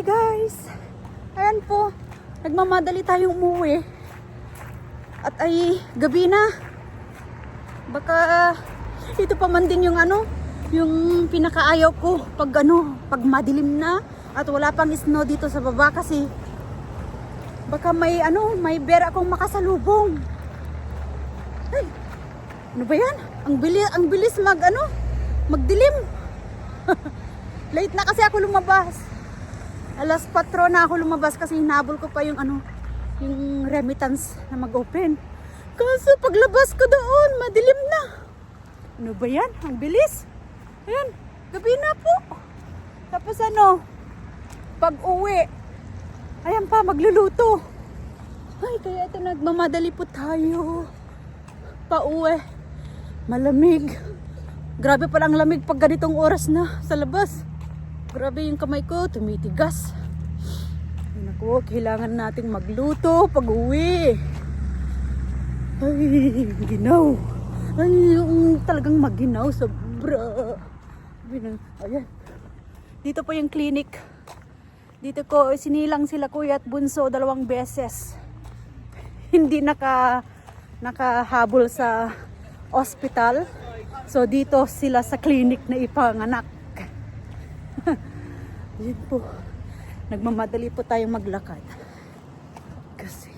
Hi guys! Ayan po, nagmamadali tayong umuwi. At ay gabi na. Baka ito pa man din yung yung pinakaayaw ko pag madilim na at wala pang snow dito sa baba kasi baka may bear akong makasalubong. Ay, ano ba yan? Ang bilis magdilim. Late na kasi ako lumabas. Alas 4 na ako lumabas kasi hinabol ko pa yung remittance na mag-open. Kaso paglabas ko doon, madilim na. Ano ba yan? Ang bilis. Ayan, gabi na po. Tapos pag uwi, ayan pa, magluluto. Ay, kaya ito nagmamadali po tayo. Pauwi. Malamig. Grabe palang lamig pag ganitong oras na sa labas. Grabe yung kamay ko, tumitigas. Naku, kailangan nating magluto pag uwi. Ay, ginaw. Ay, yung talagang maginaw, sobra. Ayan. Dito po yung clinic. Dito ko sinilang sila kuya at bunso 2 beses. Hindi nakahabol sa hospital. So dito sila sa clinic na ipanganak. Yan po. Nagmamadali po tayong maglakad. Kasi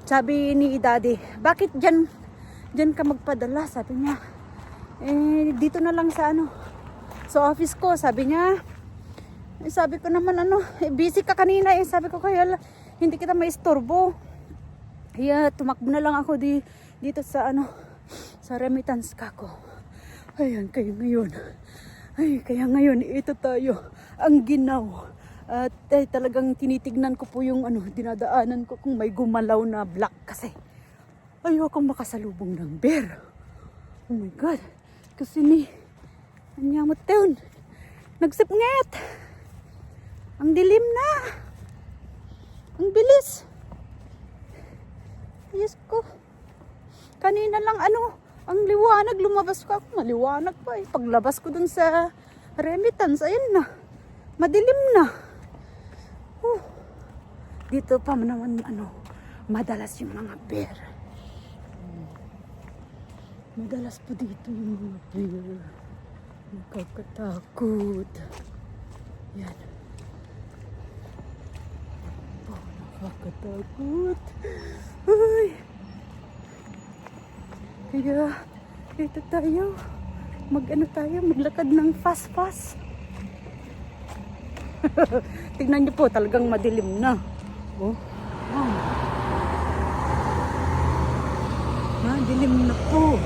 sabi ni Daddy, bakit dyan ka magpadala? Sabi niya, dito na lang sa sa office ko. Sabi niya, sabi ko naman busy ka kanina sabi ko kaya hindi kita maistorbo. Kaya tumakbo na lang ako dito sa sa remittance kako. Ayan, kaya ngayon ito tayo ang ginaw. At talagang tinitignan ko po yung dinadaanan ko kung may gumalaw na black kasi ayokong makasalubong ng bear. Oh my God. Kasi anyamot taon. Nagsipnget. Ang dilim na. Ang bilis. Yes ko. Kanina lang ang liwanag, lumabas ko ako, maliwanag pa Paglabas ko dun sa remittance, ayun na. Madilim na. Dito pa naman madalas yung mga bear. Madalas po dito yung mga bear. Nakakatakot. Yan. Nakakatakot. Ay. Kaya ito tayo. Maglakad ng fast. Tignan niyo po, talagang madilim na. Oh. Madilim na po.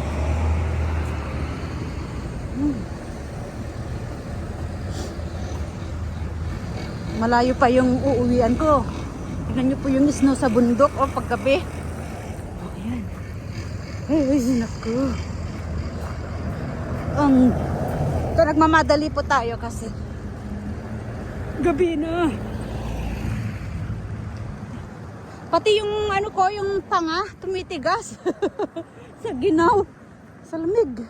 Malayo pa yung uuwian ko. Tignan niyo po yung snow sa bundok paggabi. Ayan. Ay, naku. Nagmamadali po tayo kasi gabi na. Pati yung yung tanga tumitigas. Sa ginaw. Sa lamig.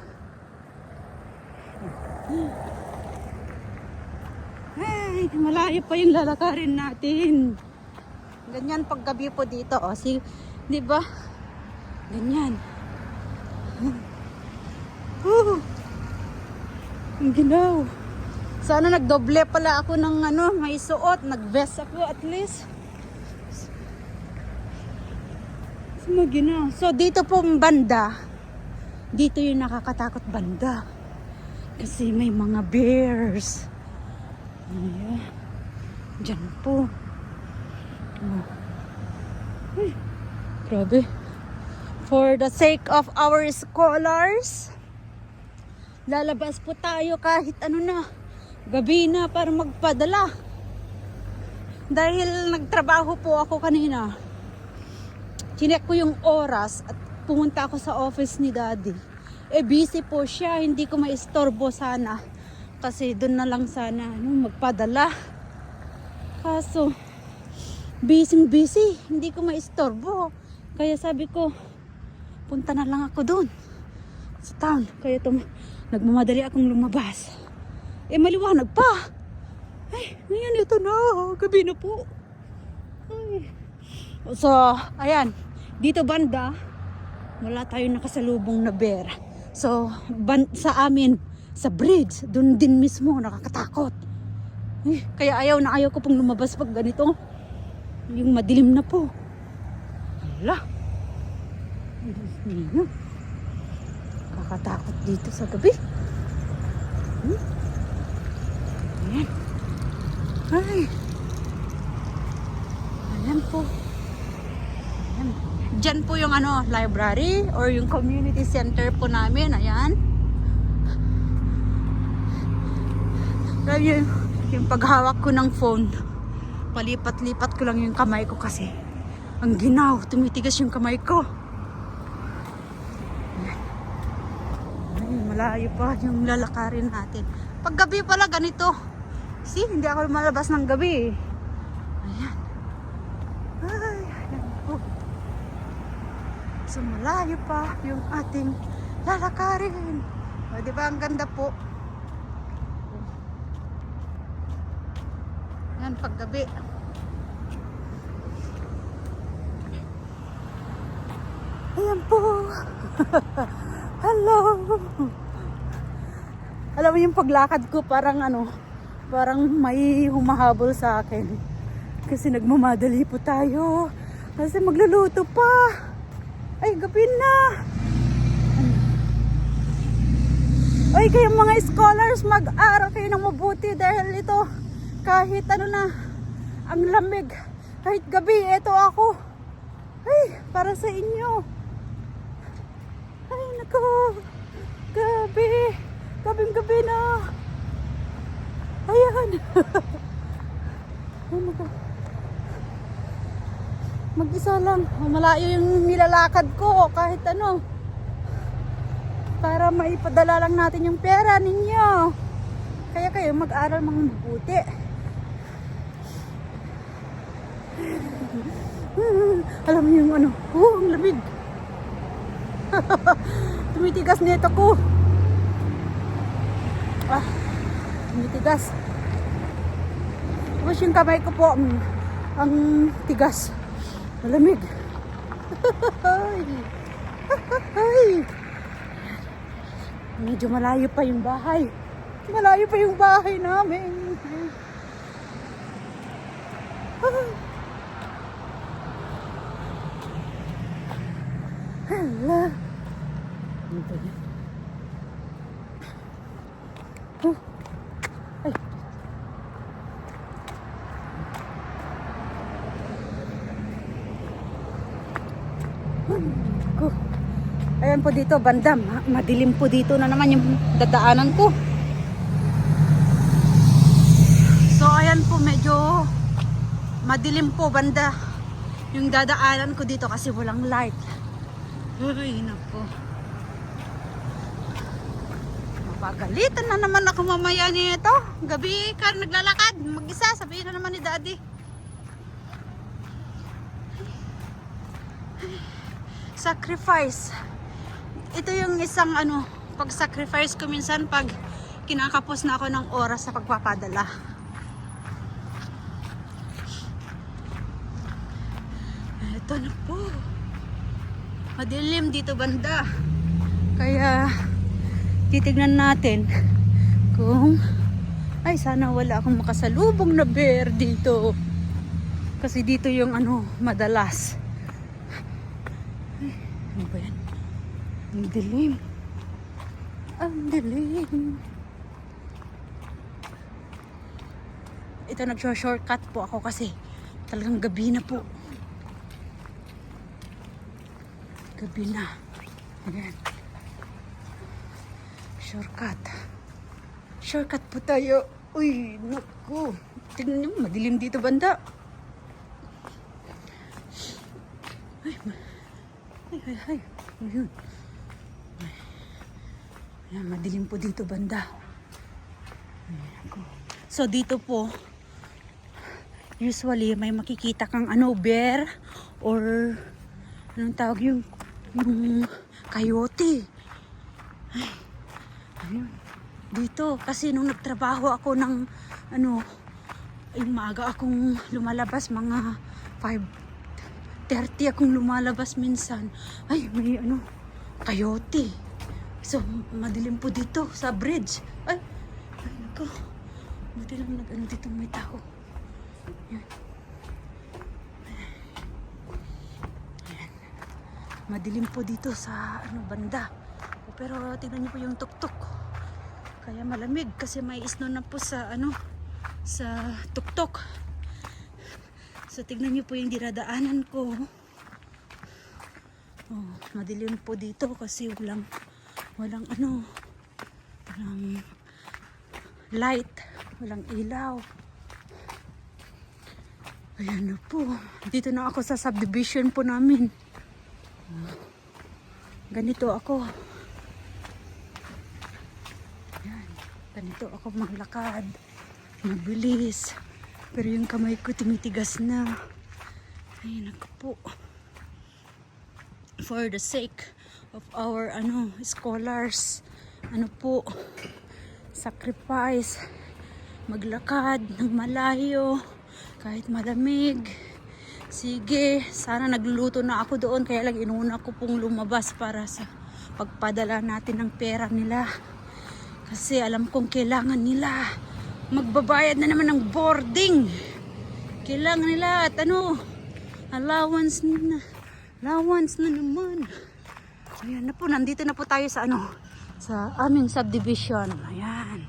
Ay, malayo pa yung lalakarin natin. Ganyan paggabi po dito. Di ba? Ganyan. Ang ginaw. Sana nagdoble pala ako ng may suot. Nag-vest ako at least. Maginaw. So dito pong banda. Dito yung nakakatakot banda. Kasi may mga bears. Ayan. Diyan po. Ay, grabe. For the sake of our scholars, lalabas po tayo kahit gabi na para magpadala. Dahil nagtrabaho po ako kanina. Chinek ko yung oras at pumunta ako sa office ni Daddy. Busy po siya, hindi ko maistorbo sana. Kasi doon na lang sana magpadala. Kaso busy, hindi ko maistorbo. Kaya sabi ko, punta na lang ako doon sa town. Kaya nagmamadali akong lumabas. Maliwanag pa. Ay, ngayon ito na. Gabi na po. Ay. So, ayan. Dito banda, wala tayong nakasalubong na bear. So, sa amin, sa bridge, doon din mismo, nakakatakot. Ay, kaya ayaw ko pong lumabas pag ganito. Yung madilim na po. Hala. Kakatakot dito sa gabi. Ayan. Ay. Ayan po. Ayan. Diyan po yung library or yung community center po namin. Ayan. Yung paghawak ko ng phone, palipat-lipat ko lang yung kamay ko kasi ang ginaw, tumitigas yung kamay ko. Ay, malayo pa yung lalakarin natin. Pag gabi pala ganito. See, hindi ako lumalabas ng gabi. Ayan. Ay, ayan po. So malayo pa yung ating lalakarin. O, diba ang ganda po? Yan, paggabi. Ayan po. Hello. Alam mo yung paglakad ko parang parang may humahabol sa akin. Kasi nagmamadali po tayo. Kasi magluluto pa. Ay, gabi na. Ay, kayong mga scholars, mag-aral kayo ng mabuti dahil ito, kahit ang lamig, kahit gabi, ito ako. Ay, para sa inyo. Ay, nako. Gabi. Gabing-gabi na. Ayan. Oh my God. Mag-isa lang. Malayo yung nilalakad ko. Kahit para maipadala lang natin yung pera ninyo. Kaya kayo mag-aral mga mabuti. Alam niyo yung ang lamig. Tumitigas nito ko. Tumitigas. Tapos yung kamay ko po, ang tigas. Malamig. Medyo malayo pa yung bahay. Malayo pa yung bahay namin. Hala. Ay. Ayan po dito, bandam. Madilim po dito na naman yung dadaanan ko. So ayan po, medyo madilim po banda yung dadaanan ko dito kasi walang light. Uy, naku. Mapagalitan na naman ako mamaya nito. Gabi ka naglalakad, mag-isa, sabihin na naman ni Daddy. Sacrifice. Ito yung isang pag-sacrifice ko minsan pag kinakapos na ako ng oras sa pagpapadala. Ito na po. Madilim dito banda. Kaya titignan natin kung sana wala akong makasalubong na bear dito. Kasi dito yung madalas. Ay, ano ba yan? Ang dilim. Ang dilim. Ito nag-shortcut po ako kasi talagang gabi na po. Gabi na. Ayan. Shortcut. Shortcut po tayo. Uy, naku. Tignan niyo, madilim dito banda. Ay. Ayun. Ayan, madilim po dito banda. So dito po, usually may makikita kang bear or anong tawag yung coyote. Ay, ayun. Dito kasi nung nagtrabaho ako ng Yung maaga akong lumalabas, mga 5:30 akong lumalabas minsan. Ay, may ano, coyote. So, madilim po dito sa bridge. Ay nako. Buti lang nag-ano dito, may tao. Yan. Ayan. Madilim po dito sa ano, banda. Pero tingnan niyo po yung tuktok. Kaya malamig kasi may snow na po sa ano, sa tuktok. So tignan niyo po yung dinadaanan ko. Oh, madilim po dito kasi walang light, walang ilaw. Ayan na po. Dito na ako sa subdivision po namin. Ganito ako. Ayan. Ganito ako maglakad. Mabilis. Pero yung kamay ko tumitigas na. Ay, naku po. For the sake of our scholars, sacrifice, maglakad ng malayo, kahit malamig. Sige, sana nagluluto na ako doon, kaya lang inuna ko pong lumabas para sa pagpadala natin ng pera nila. Kasi alam kong kailangan nila. Magbabayad na naman ng boarding. Kailangan nila at allowance na naman. Ayan na po, nandito na po tayo sa sa aming subdivision. Ayan.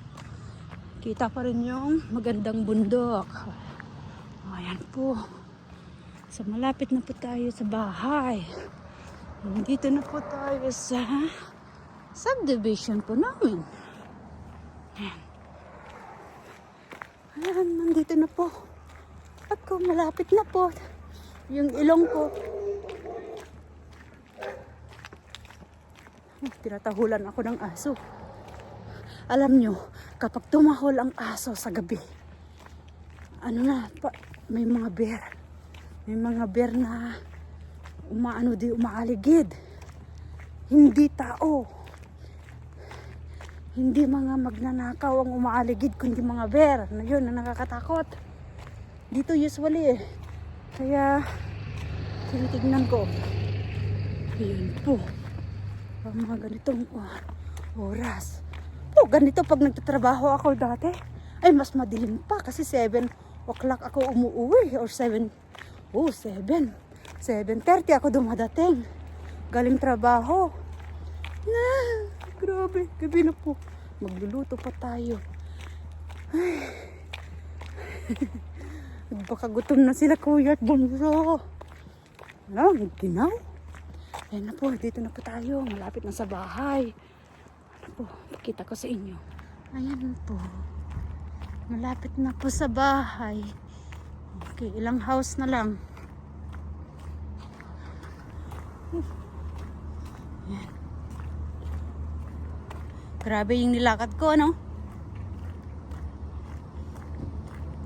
Kita pa rin yung magandang bundok. Ayan po. So malapit na po tayo sa bahay. Nandito na po tayo sa subdivision po namin. Ayan. Ayan, nandito na po. At kung malapit na po yung ilong ko. Tinatahulan ako ng aso. Alam nyo, kapag tumahol ang aso sa gabi, may mga bear. May mga bear na umaaligid. Hindi tao. Hindi mga magnanakaw ang umaaligid, kundi mga bear. Na yun, na nakakatakot. Dito usually Kaya, tinitignan ko. Ayan po. Ang mga ganitong oras. Ganito pag nagtatrabaho ako dati. Ay, mas madilim pa kasi 7 o'clock ako umuwi. Or 7. 7:30 ako dumadating. Galing trabaho. Grabe, gabi na po. Magluluto pa tayo. Ay. Baka gutom na sila, kuya at bunso. Ginaw. Ayan na po, dito na po tayo. Malapit na sa bahay. Pakita ko sa inyo. Ayan po. Malapit na po sa bahay. Okay, ilang house na lang. Ayan. Grabe yung nilakad ko, ano?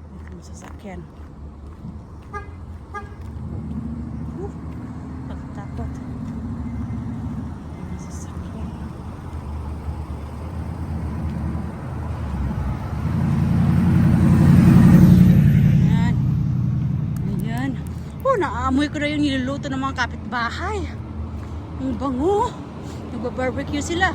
Ito yung sasakyan. Pagtakot. Yung sasakyan. Ayan. Ayan. Naaamoy ko na yung niluluto ng mga kapitbahay. Ang bango. Nagba-barbecue sila.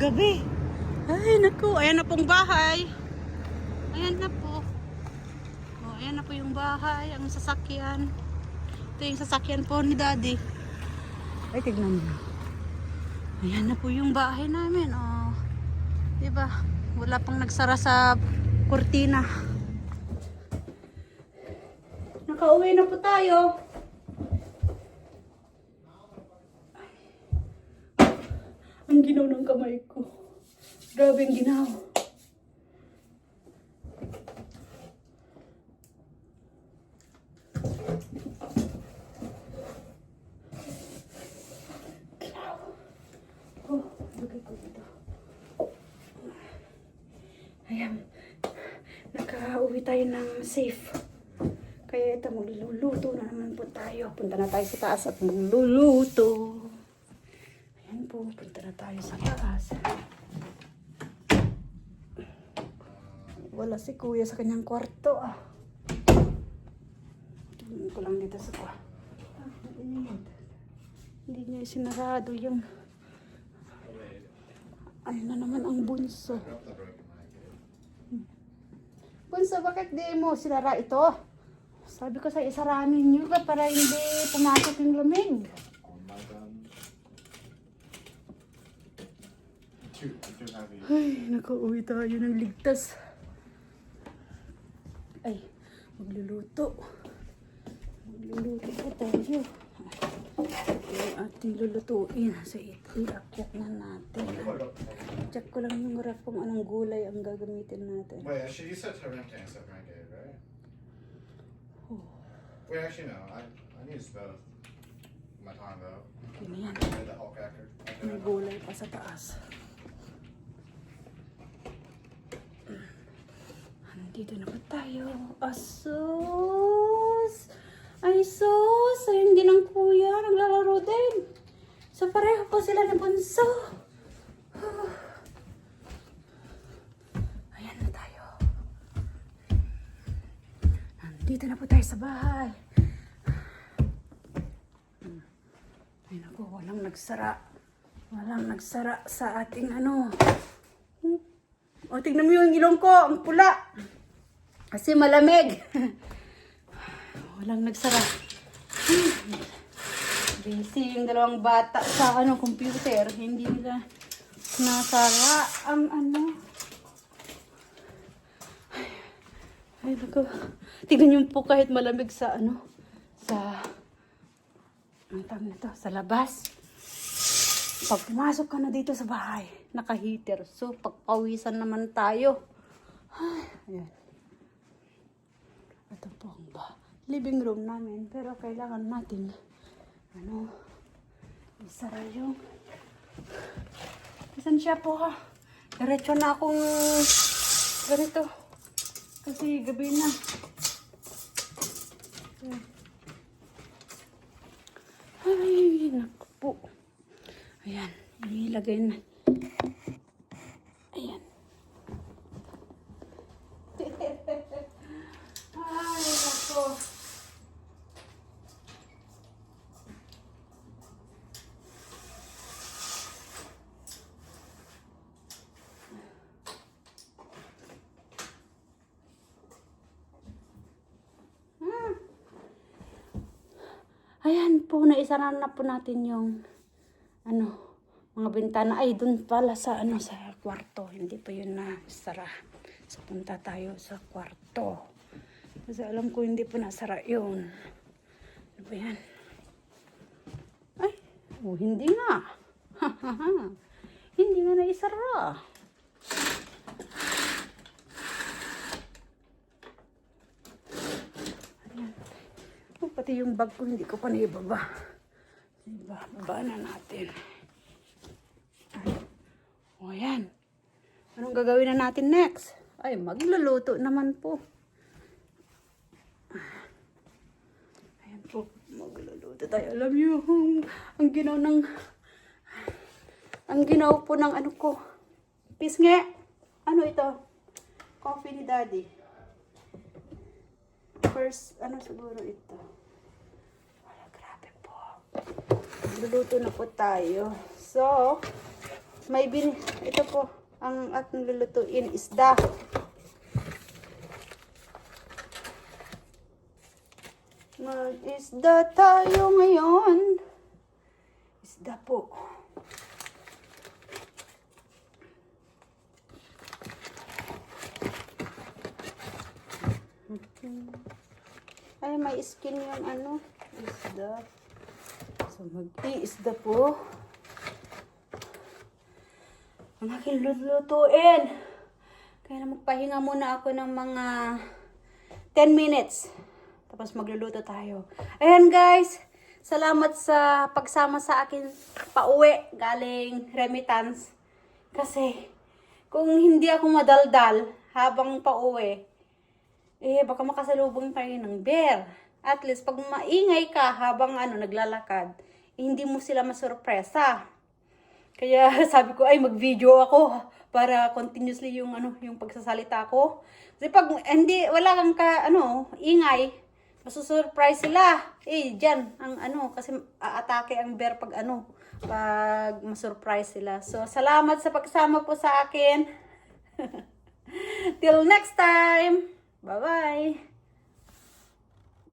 Gabi. Ay, naku. Ayan na pong bahay. Ayan na po. Ayan na po yung bahay. Ang sasakyan. Ito yung sasakyan po ni Daddy. Ay, tignan mo. Ayan na po yung bahay namin. Diba? Wala pang nagsara sa kurtina. Nakauwi na po tayo. Ang ginaw ng kamay ko. Grabe ang ginaw. Ginaw. Lagay ko dito. Ayan. Nakauwi tayo ng safe. Kaya ito, magluluto na naman po tayo. Punta na tayo sa taas at magluluto. Ayan po, punta na tayo sa taas. Wala si kuya sa kanyang kwarto ah. Tingnan ko lang dito sa kwarto. Hindi niya sinarado yung... Ayun na naman ang bunso. Bunso, bakit di mo sinara ito? Sabi ko sa isaranin niyo ka para hindi pumasok yung lamig. Ay, nakauwi tayo ng ligtas. Ay, magluluto. Magluluto pa tayo. Yung ating lulutuin. So, i-akyat na natin. Check ko lang yung rep kung anong gulay ang gagamitin natin. Wait, actually, you said Tarente instead of Renegade, right? Oh, Wait, actually, no. I need to spell my time, though. okay na yan. I did the Hulk actor. May gulay pa sa taas. Nandito na ba tayo? Asus! Ay, sus! Ayun din ang kuya. Naglalaro din. So, pareho po sila na bunso. Ayan na tayo. Nandito na po tayo sa bahay. Ay, naku, walang nagsara. Walang nagsara sa ating ano. O, tignan mo yung ilong ko. Ang pula. Kasi malamig. Walang nagsara. Busy yung dalawang bata sa computer. Hindi nila nasara ang ano. Ay, naku. Tignan yung po kahit malamig sa sa ang tawag nito, sa labas. Pag pumasok ka na dito sa bahay, naka-heater. So, pagpawisan naman tayo. Ay, ayan. Ito po ang living room namin. Pero kailangan natin, isara yung... Isan siya po ha? Diretso na akong ganito. Kasi gabi na. Ay, naku po. Ayan, ilagay na. Ayan. Ay, naku. Ayan po, naisara na po natin yung mga bintana. Ay, dun pala sa sa kwarto. Hindi pa yun nasara. So, punta tayo sa kwarto. Kasi alam ko hindi pa nasara yun. Ano ba yan? Ay, hindi nga. Hindi nga naisara. Pati yung bag ko hindi ko pa naibaba. Baba na natin. O yan. Anong gagawin na natin next? Ay, magluluto naman po. Ayan po, magluluto tayo. Alam niyo, ang ginaw po ng ko. Pisnge. Ano ito? Coffee ni Daddy. First, siguro ito. Luluto na po tayo. So, ito po, ang ating lulutuin, isda. Mag-isda tayo ngayon. Isda po. Ay, may skin yung isda. So, mag-iisda po. Ang aking lulutuin. Kaya magpahinga muna ako ng mga 10 minutes. Tapos magluluto tayo. Ayan guys. Salamat sa pagsama sa akin pauwi galing remittance. Kasi kung hindi ako madaldal habang pauwi, eh baka makasalubong tayo ng bear. At least pag maingay ka habang naglalakad, eh, hindi mo sila masurpresa. Kaya sabi ko ay mag-video ako para continuously yung yung pagsasalita ko. Kasi pag hindi wala kang ingay, masusurprise sila. Eh diyan ang kasi aatake ang bear pag pag masurprise sila. So salamat sa pagsama po sa akin. Till next time. Bye-bye.